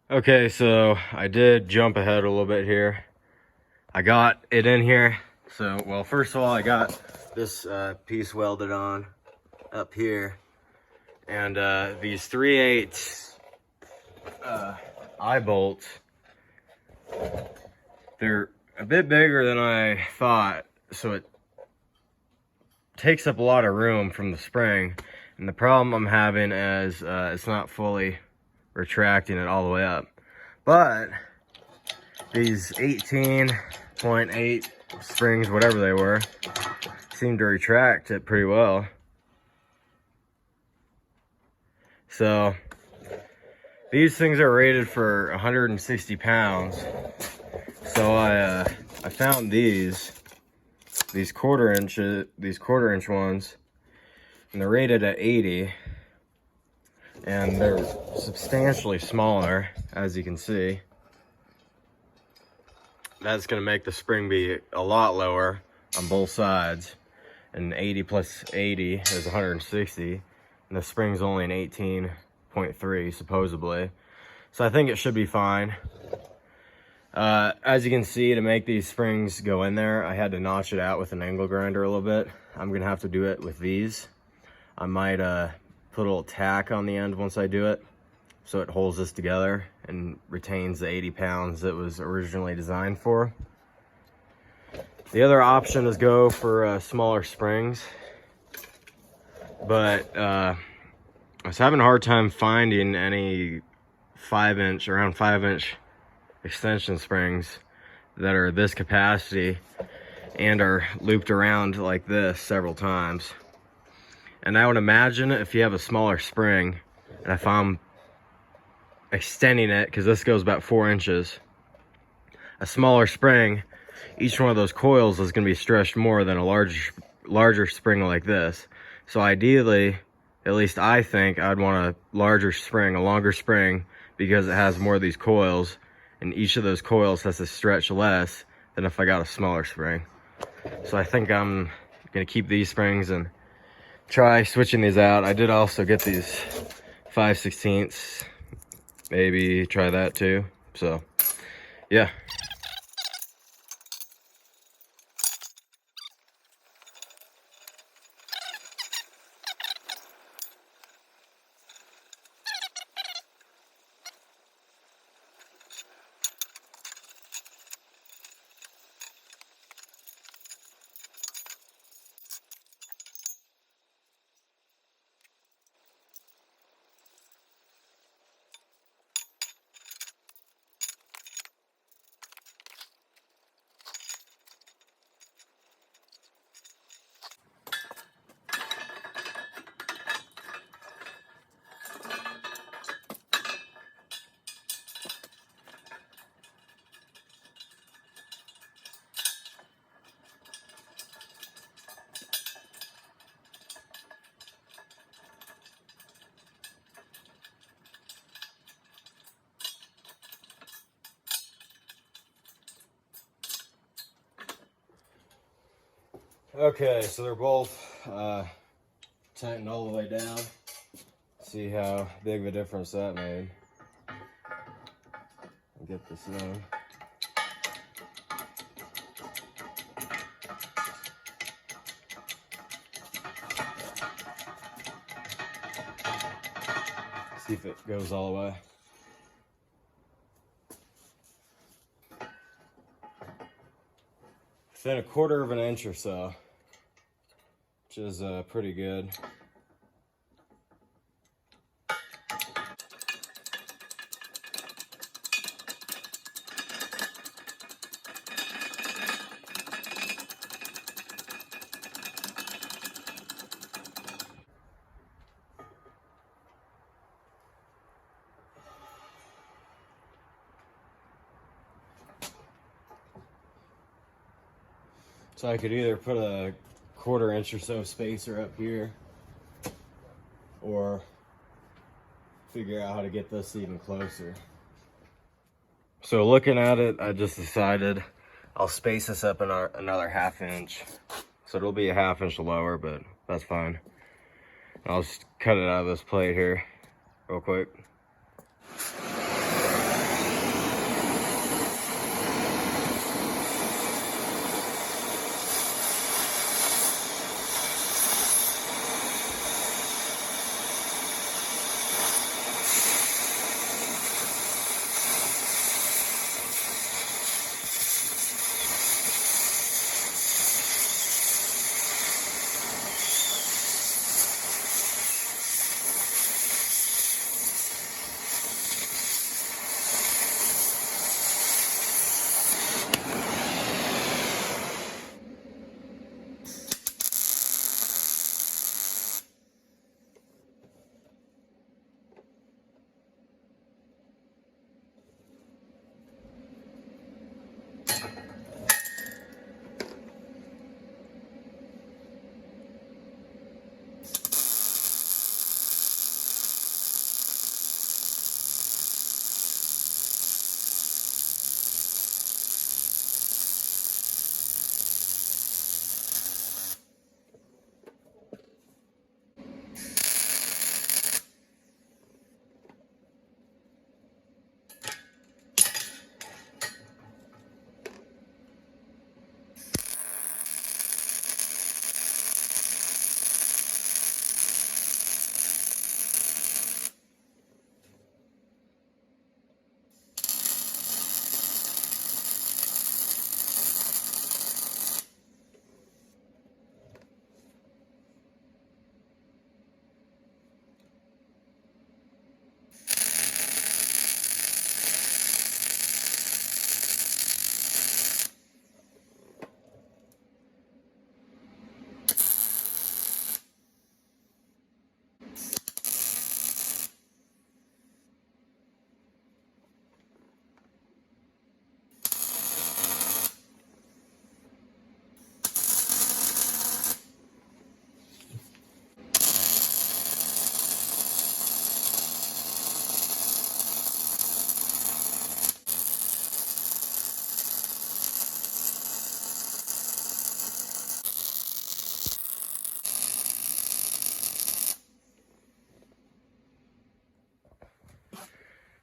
Okay, so I did jump ahead a little bit here. I got it in here. So, well, first of all, I got this piece welded on up here. And these 3/8 eye bolts, they're a bit bigger than I thought. So it takes up a lot of room from the spring. And the problem I'm having is it's not fully retracting it all the way up. But these 18.8 springs, whatever they were, seem to retract it pretty well. So these things are rated for 160 pounds. So I found these quarter inch ones, and they're rated at 80, and they're substantially smaller, as you can see. That's going to make the spring be a lot lower on both sides, and 80 plus 80 is 160, and the spring's only an 18.3 supposedly, so I think it should be fine. As you can see, to make these springs go in there, I had to notch it out with an angle grinder a little bit. I'm gonna have to do it with these. I might put a little tack on the end once I do it, so it holds this together and retains the 80 pounds it was originally designed for. The other option is go for smaller springs, but I was having a hard time finding any around 5-inch extension springs that are this capacity and are looped around like this several times. And I would imagine if you have a smaller spring, and if I'm extending it, because this goes about 4 inches, a smaller spring, each one of those coils is going to be stretched more than a larger spring like this. So ideally, at least I think I'd want a larger spring, a longer spring, because it has more of these coils, and each of those coils has to stretch less than if I got a smaller spring. So I think I'm gonna keep these springs and try switching these out. I did also get these 5/16, maybe try that too. So yeah. Okay, so they're both tightened all the way down. See how big of a difference that made. I'll get this in. See if it goes all the way. Within 1/4 of an inch or so, which is pretty good. So I could either put a 1/4 inch or so spacer up here, or figure out how to get this even closer. So looking at it, I just decided I'll space this up another 1/2 inch. So it'll be a 1/2 inch lower, but that's fine. I'll just cut it out of this plate here real quick.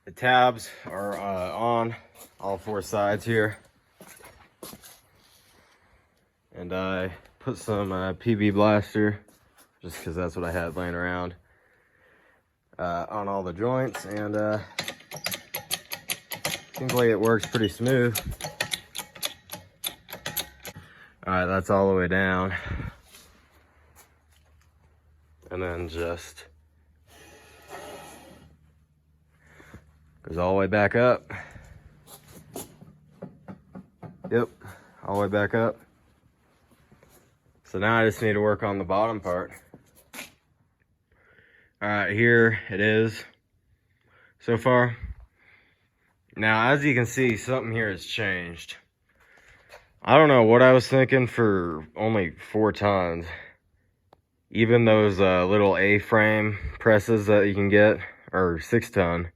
The tabs are on all 4 sides here. And I put some PB Blaster, just because that's what I had laying around, on all the joints, and seems like it works pretty smooth. Alright, that's all the way down. And then just goes all the way back up. Yep, all the way back up. So now I just need to work on the bottom part. Alright, here it is so far. Now, as you can see, something here has changed. I don't know what I was thinking for only 4 tons. Even those little A-frame presses that you can get are 6 ton,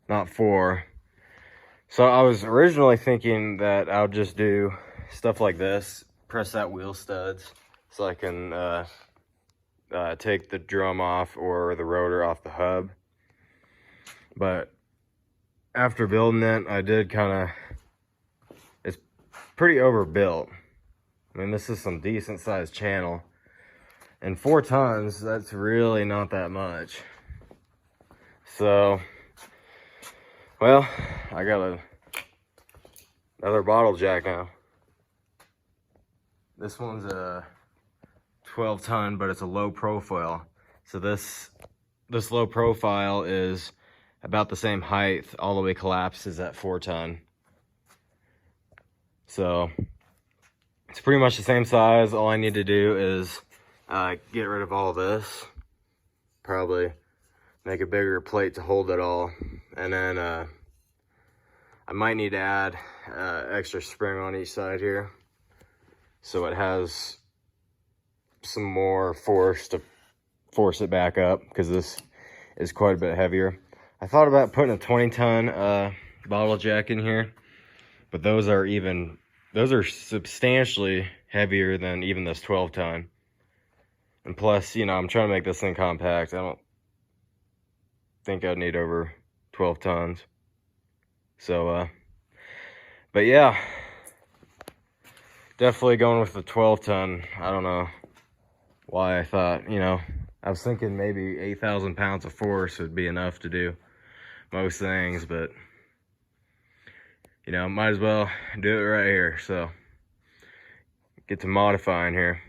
not 4. So I was originally thinking that I would just do stuff like this, press that wheel studs, so I can take the drum off or the rotor off the hub. But after building it, I did kind of, it's pretty overbuilt. I mean, this is some decent sized channel. And 4 tons, that's really not that much. So, well, I got another bottle jack now. This one's a 12 ton, but it's a low profile. So this low profile is about the same height, all the way collapses at 4 ton. So it's pretty much the same size. All I need to do is get rid of all this, probably make a bigger plate to hold it all, and then I might need to add extra spring on each side here, so it has some more force to force it back up, because this is quite a bit heavier. I thought about putting a 20 ton bottle jack in here, but those are substantially heavier than even this 12 ton. And plus, you know, I'm trying to make this thing compact. I don't think I'd need over 12 tons. So, but yeah, definitely going with the 12 ton. I don't know why I thought, you know, I was thinking maybe 8,000 pounds of force would be enough to do most things, but, you know, might as well do it right here. So, get to modifying here.